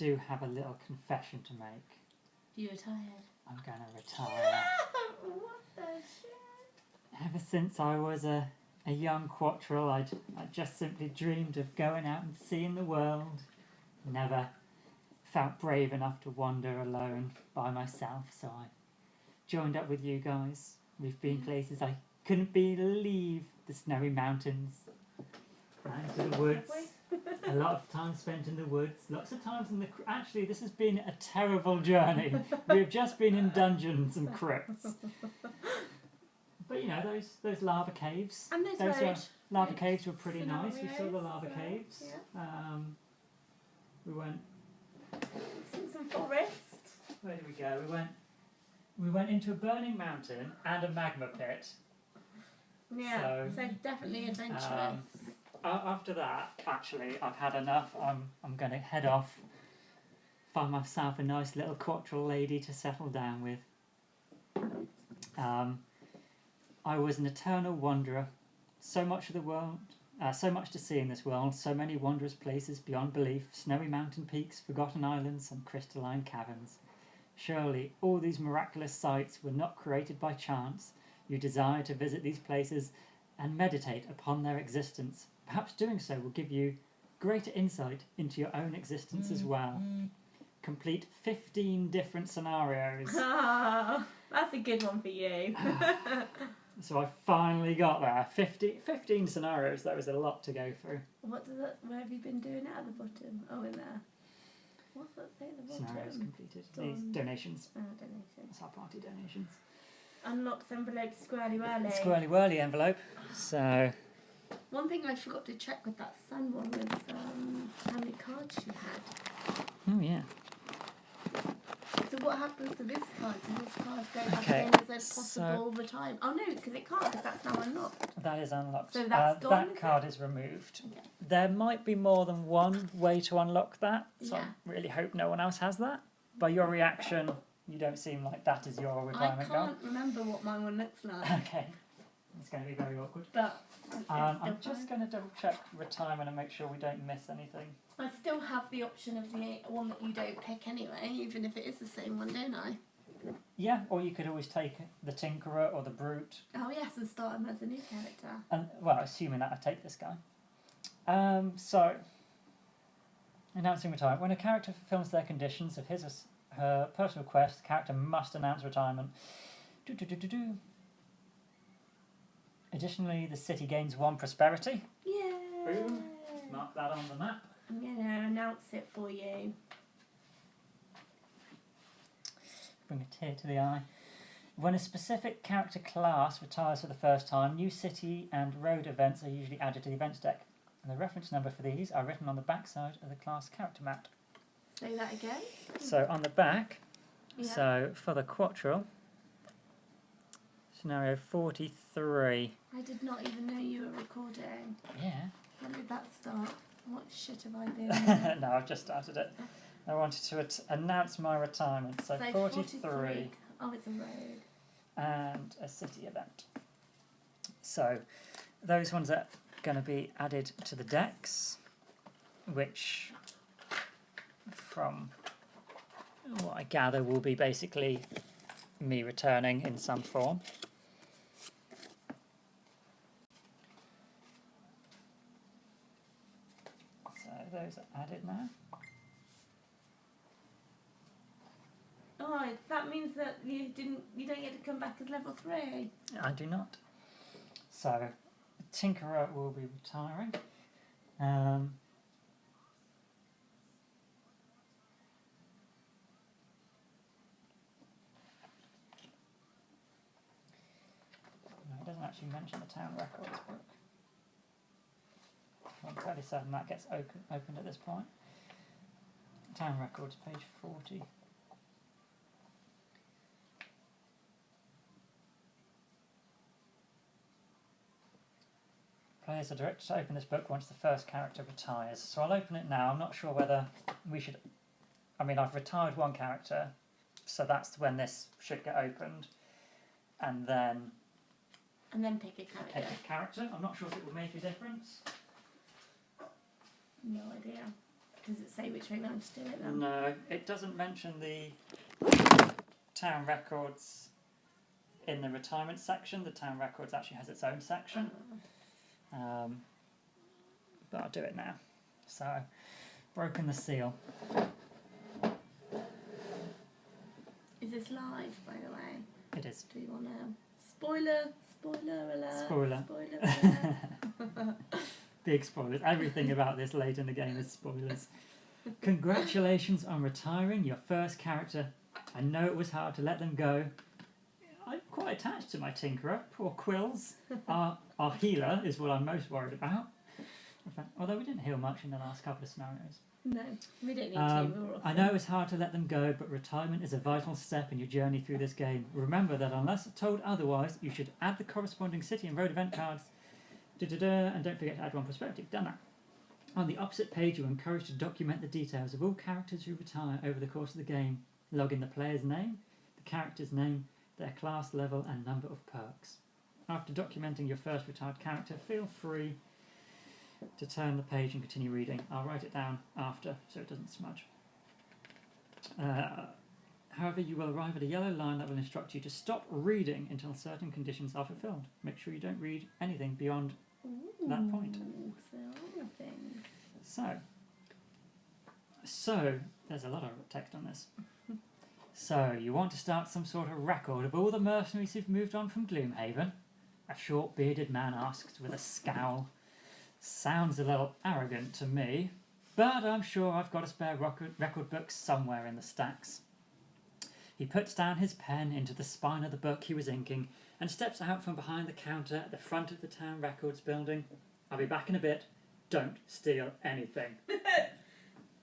do have a little confession to make. You retired. I'm going to retire. What the shit? Ever since I was a young quattrel, I just simply dreamed of going out and seeing the world. Never felt brave enough to wander alone by myself, so I joined up with you guys. We've been places I couldn't believe. The snowy mountains, into the woods. A lot of time spent in the woods. Lots of times in the... Actually, this has been a terrible journey. We've just been in dungeons and crypts. But you know, those lava caves. And those lava caves were pretty nice. We saw the scenarios, lava caves. Yeah. We went... Some forest. Where did we go? We went into a burning mountain and a magma pit. Yeah, so definitely adventurous. After that, actually, I've had enough. I'm going to head off, find myself a nice little quattrel lady to settle down with. I was an eternal wanderer. So much of the world, so much to see in this world, so many wondrous places beyond belief, snowy mountain peaks, forgotten islands and crystalline caverns. Surely all these miraculous sights were not created by chance. You desire to visit these places and meditate upon their existence. Perhaps doing so will give you greater insight into your own existence as well. Complete 15 different scenarios. Oh, that's a good one for you. So I finally got there. 15 scenarios, that was a lot to go through. Where have you been doing it at the bottom? Oh, in there. What's that say at the bottom? Scenarios completed. These donations. Oh, donations. That's our party donations. Unlocked envelope squirrely whirly. Squirrely whirly envelope. So... One thing I forgot to check with that sun one was how many cards you had. Oh, yeah. So what happens to this card? Does this card go back Okay, in as a possible retirement? Oh no, because it can't, because that's now unlocked. That is unlocked. So that's gone, that card is removed. Okay. There might be more than one way to unlock that, so Yeah. I really hope no one else has that. By your reaction, you don't seem like that is your I retirement goal. can't remember what my one looks like. Okay, it's going to be very awkward. But I'm just going to double check retirement and make sure we don't miss anything. I still have the option of the one that you don't pick anyway, even if it is the same one, don't I? Yeah, or you could always take the Tinkerer or the Brute. Oh yes, and start him as a new character. And well, assuming that I take this guy. So, announcing retirement. When a character fulfills their conditions of his or her personal quest, the character must announce retirement. Additionally, the city gains 1 prosperity. Yay! Boom. Mark that on the map. I'm going to announce it for you. Bring a tear to the eye. When a specific character class retires for the first time, new city and road events are usually added to the events deck. And the reference number for these are written on the back side of the class character mat. Say that again. So on the back, Yeah. so for the quattrel, scenario 43. I did not even know you were recording. Yeah. When did that start? What shit have I been? No, I've just started it. I wanted to announce my retirement. So 43. Oh, it's a road. And a city event. So those ones are going to be added to the decks, which from what I gather will be basically me returning in some form. So those are added now. Oh, that means that you don't get to come back as level 3. I do not. So Tinkerer will be retiring. It doesn't actually mention the town records book. I'm fairly certain that gets opened at this point. Town records, page 40. Players are directed to open this book once the first character retires. So I'll open it now. I'm not sure whether we should... I mean, I've retired one character, so that's when this should get opened. And then pick a character. pick a character. I'm not sure if it will make a difference. No idea. Does it say which way round to do it then? No, it doesn't mention the town records in the retirement section. The town records actually has its own section. But I'll do it now. So, broken the seal. Is this live, by the way? It is. Do you want to... Spoiler alert. Spoiler. Alert. Big spoilers. Everything about this late in the game is spoilers. Congratulations on retiring your first character. I know it was hard to let them go. I'm quite attached to my Tinkerer. Poor Quills. Our healer is what I'm most worried about. Although we didn't heal much in the last couple of scenarios. No, we don't need to. I know it's hard to let them go, but retirement is a vital step in your journey through this game. Remember that unless told otherwise, you should add the corresponding city and road event cards. And don't forget to add one perspective. Done that. On the opposite page, you're encouraged to document the details of all characters who retire over the course of the game. Log in the player's name, the character's name, their class level, and number of perks. After documenting your first retired character, feel free to turn the page and continue reading. I'll write it down after so it doesn't smudge. However, you will arrive at a yellow line that will instruct you to stop reading until certain conditions are fulfilled. Make sure you don't read anything beyond that point. So, there's a lot of text on this. So, you want to start some sort of record of all the mercenaries who've moved on from Gloomhaven? A short bearded man asks with a scowl. Sounds a little arrogant to me, but I'm sure I've got a spare record book somewhere in the stacks. He puts down his pen into the spine of the book he was inking and steps out from behind the counter at the front of the town records building. I'll be back in a bit. Don't steal anything.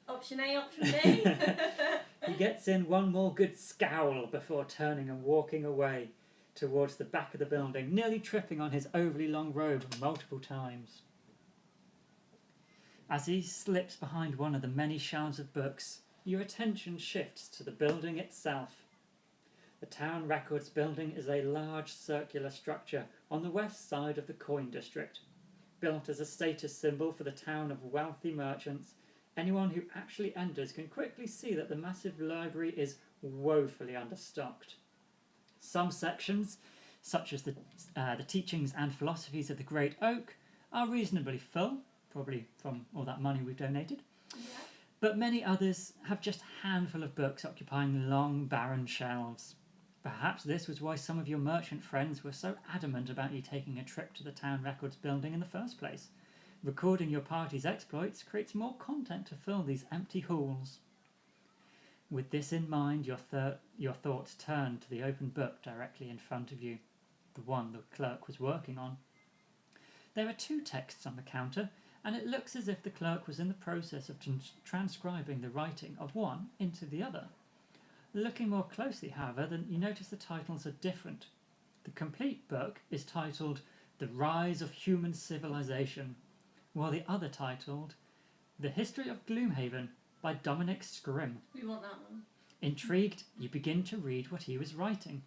Option A, option B. He gets in one more good scowl before turning and walking away towards the back of the building, nearly tripping on his overly long robe multiple times. As he slips behind one of the many shelves of books, your attention shifts to the building itself. The town records building is a large circular structure on the west side of the coin district. Built as a status symbol for the town of wealthy merchants, anyone who actually enters can quickly see that the massive library is woefully understocked. Some sections, such as the teachings and philosophies of the Great Oak, are reasonably full, probably from all that money we've donated. Yeah. But many others have just a handful of books occupying long, barren shelves. Perhaps this was why some of your merchant friends were so adamant about you taking a trip to the town records building in the first place. Recording your party's exploits creates more content to fill these empty halls. With this in mind, your thoughts turn to the open book directly in front of you, the one the clerk was working on. There are two texts on the counter, and it looks as if the clerk was in the process of transcribing the writing of one into the other. Looking more closely, however, you notice the titles are different. The complete book is titled The Rise of Human Civilization, while the other titled The History of Gloomhaven by Dominic Scrim. We want that one. Intrigued, you begin to read what he was writing.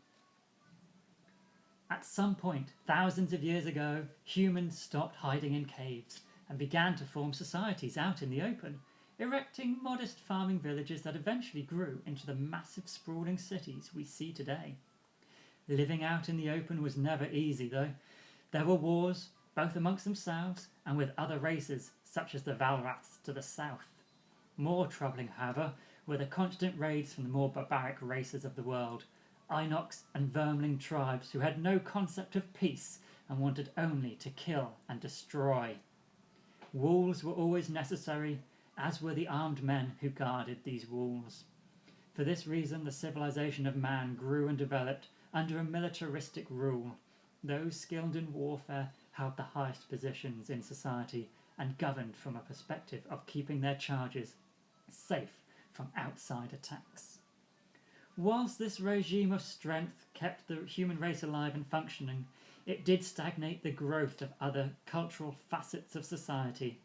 At some point, thousands of years ago, humans stopped hiding in caves and began to form societies out in the open, erecting modest farming villages that eventually grew into the massive sprawling cities we see today. Living out in the open was never easy, though. There were wars, both amongst themselves and with other races, such as the Valraths to the south. More troubling, however, were the constant raids from the more barbaric races of the world, Inox and Vermling tribes who had no concept of peace and wanted only to kill and destroy. Walls were always necessary, as were the armed men who guarded these walls. For this reason, the civilization of man grew and developed under a militaristic rule. Those skilled in warfare held the highest positions in society and governed from a perspective of keeping their charges safe from outside attacks. Whilst this regime of strength kept the human race alive and functioning, it did stagnate the growth of other cultural facets of society.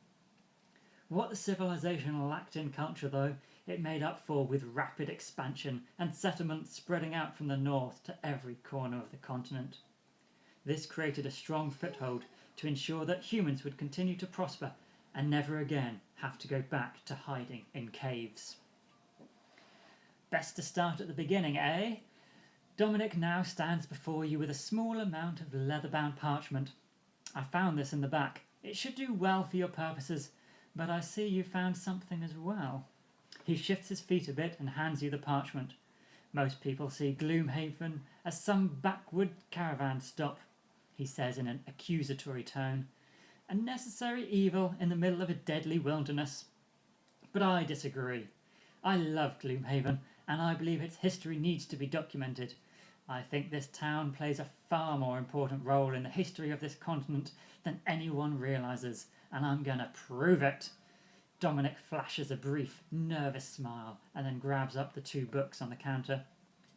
What the civilization lacked in culture, though, it made up for with rapid expansion and settlements spreading out from the north to every corner of the continent. This created a strong foothold to ensure that humans would continue to prosper and never again have to go back to hiding in caves. Best to start at the beginning, eh? Dominic now stands before you with a small amount of leather-bound parchment. I found this in the back. It should do well for your purposes, but I see you found something as well. He shifts his feet a bit and hands you the parchment. Most people see Gloomhaven as some backwood caravan stop, he says in an accusatory tone. A necessary evil in the middle of a deadly wilderness. But I disagree. I love Gloomhaven, and I believe its history needs to be documented. I think this town plays a far more important role in the history of this continent than anyone realises, and I'm going to prove it. Dominic flashes a brief, nervous smile and then grabs up the 2 books on the counter.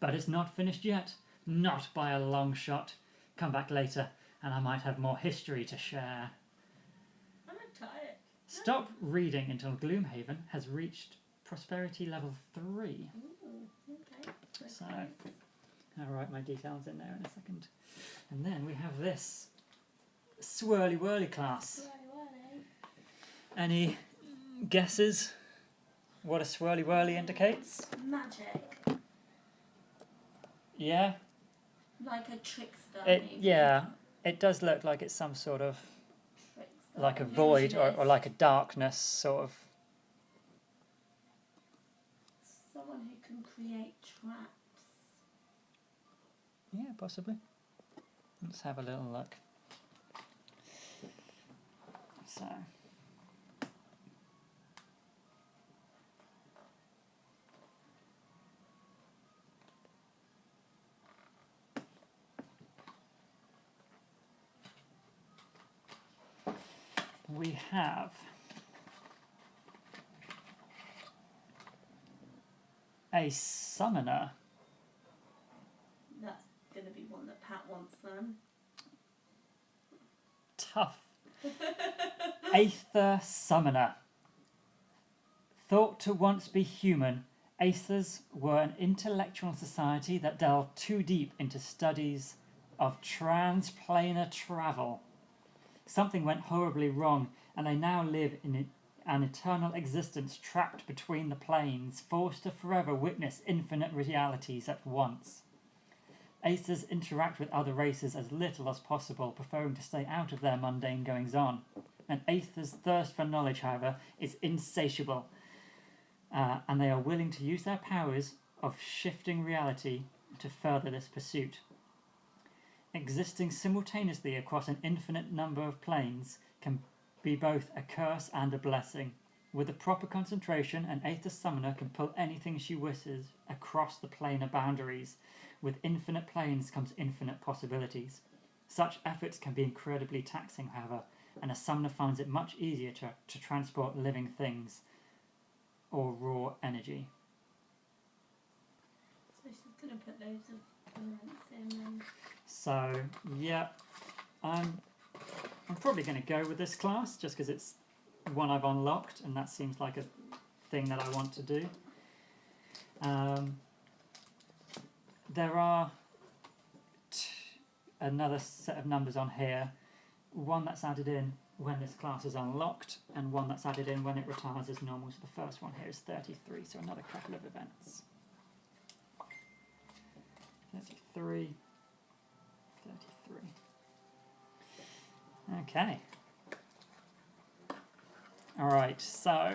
But it's not finished yet. Not by a long shot. Come back later, and I might have more history to share. I'm tired. Stop reading until Gloomhaven has reached prosperity level 3. Ooh, okay. So, I'll write my details in there in a second. And then we have this swirly whirly class. Any guesses what a swirly whirly indicates? Magic. Yeah? Like a trickster, It, maybe. yeah, it does look like it's some sort of, Trickster. like a void or like a darkness sort of. Someone who can create traps. Yeah, possibly. Let's have a little look. So. We have a summoner. That's going to be one that Pat wants then. Tough. Aether summoner. Thought to once be human, Aethers were an intellectual society that delved too deep into studies of transplanar travel. Something went horribly wrong, and they now live in an eternal existence trapped between the planes, forced to forever witness infinite realities at once. Aethers interact with other races as little as possible, preferring to stay out of their mundane goings-on. And Aethers' thirst for knowledge, however, is insatiable, and they are willing to use their powers of shifting reality to further this pursuit. Existing simultaneously across an infinite number of planes can be both a curse and a blessing. With the proper concentration, an Aether summoner can pull anything she wishes across the planar boundaries. With infinite planes comes infinite possibilities. Such efforts can be incredibly taxing, however, and a summoner finds it much easier to transport living things or raw energy. So she's going to put loads of elements in and... So, yeah, I'm probably going to go with this class just because it's one I've unlocked and that seems like a thing that I want to do. There are another set of numbers on here, one that's added in when this class is unlocked and one that's added in when it retires as normal. So the first one here is 33, so another couple of events. 33. Okay. Alright, so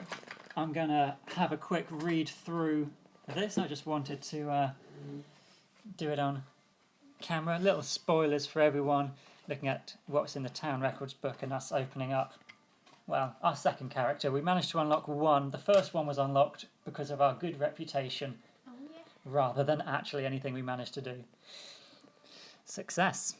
I'm going to have a quick read through this. I just wanted to do it on camera. Little spoilers for everyone looking at what's in the town records book and us opening up, well, our second character. We managed to unlock one. The first one was unlocked because of our good reputation rather than actually anything we managed to do. Success.